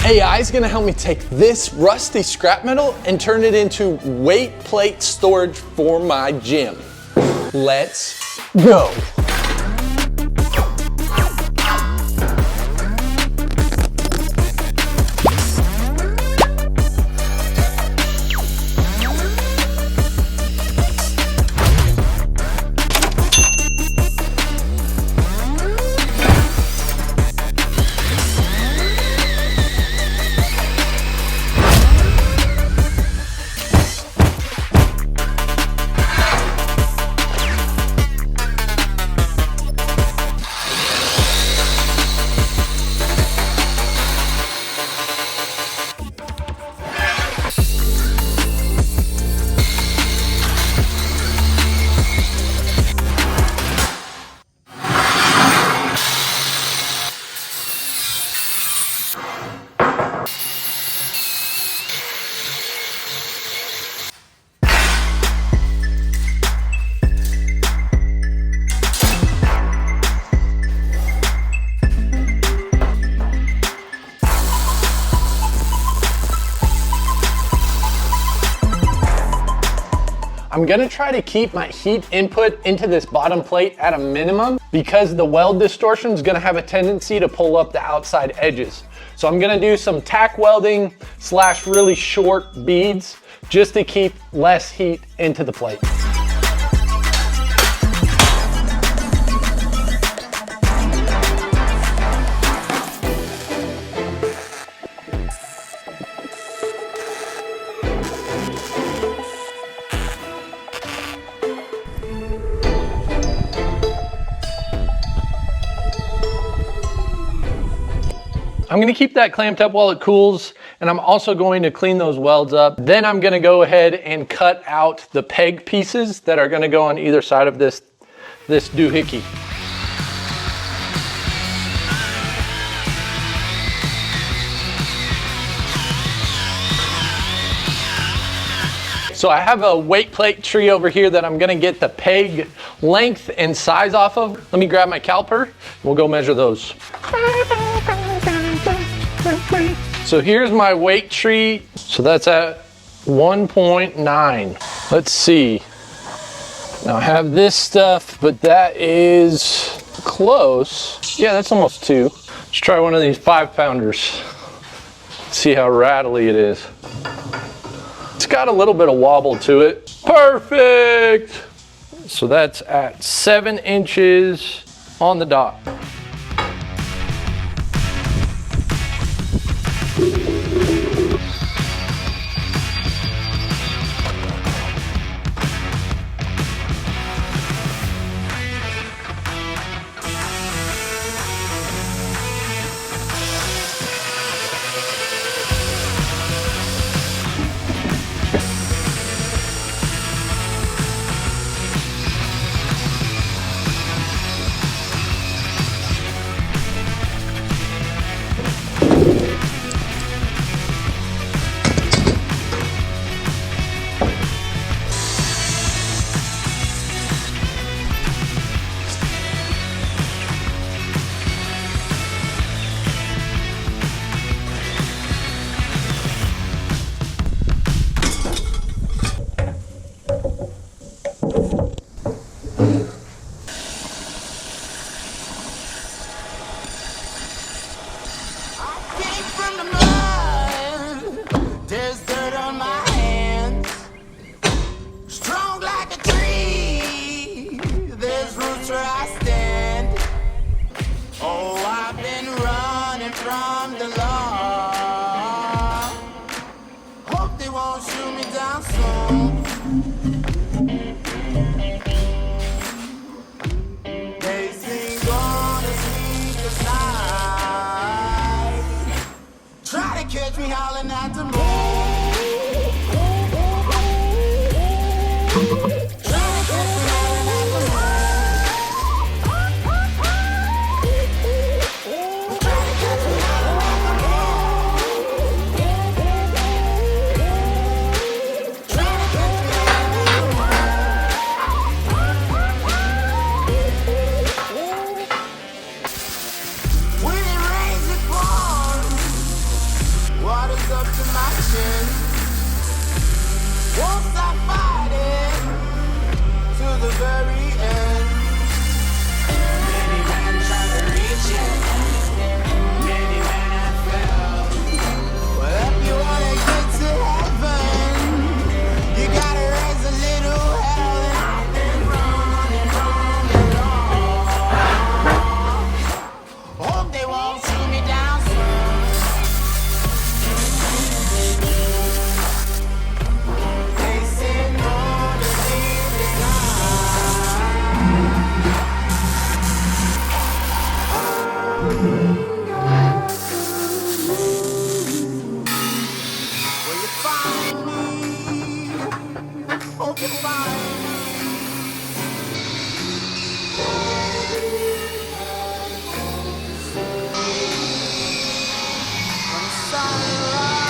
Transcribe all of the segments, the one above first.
AI is gonna help me take this rusty scrap metal and turn it into weight plate storage for my gym. Let's go. I'm gonna try to keep my heat input into this bottom plate at a minimum because the weld distortion is gonna have a tendency to pull up the outside edges. So I'm gonna do some tack welding / really short beads just to keep less heat into the plate. I'm gonna keep that clamped up while it cools, and I'm also going to clean those welds up. Then I'm gonna go ahead and cut out the peg pieces that are gonna go on either side of this doohickey. So I have a weight plate tree over here that I'm gonna get the peg length and size off of. Let me grab my caliper, we'll go measure those. So here's my weight tree. So that's at 1.9. Let's see. Now I have this stuff, but that is close. Yeah, that's almost 2. Let's try one of these 5-pounders. See how rattly it is. It's got a little bit of wobble to it. Perfect. So that's at 7 inches on the dot. up to my chin. Won't stop fighting to the very end. Many men try to reach it, many men have failed. Well, if you wanna get to heaven, you gotta raise a little hell. And I've been running from the law. Hope they won't shoot me down soon. They said no to leave the Will you find me? Hope you find me. When sunrise,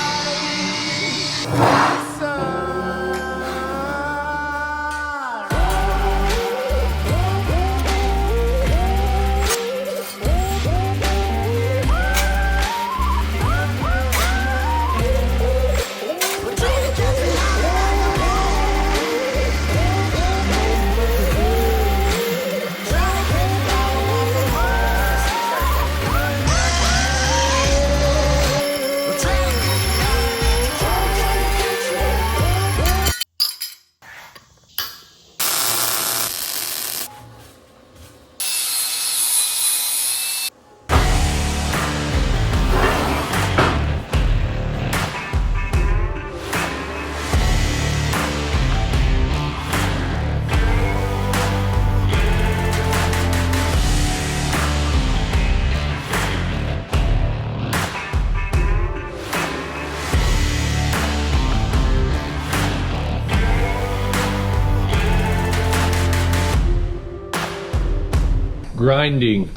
Grinding.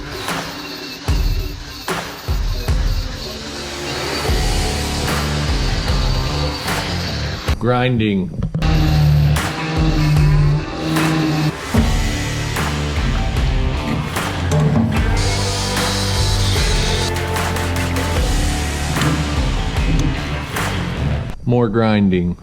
Grinding. More grinding.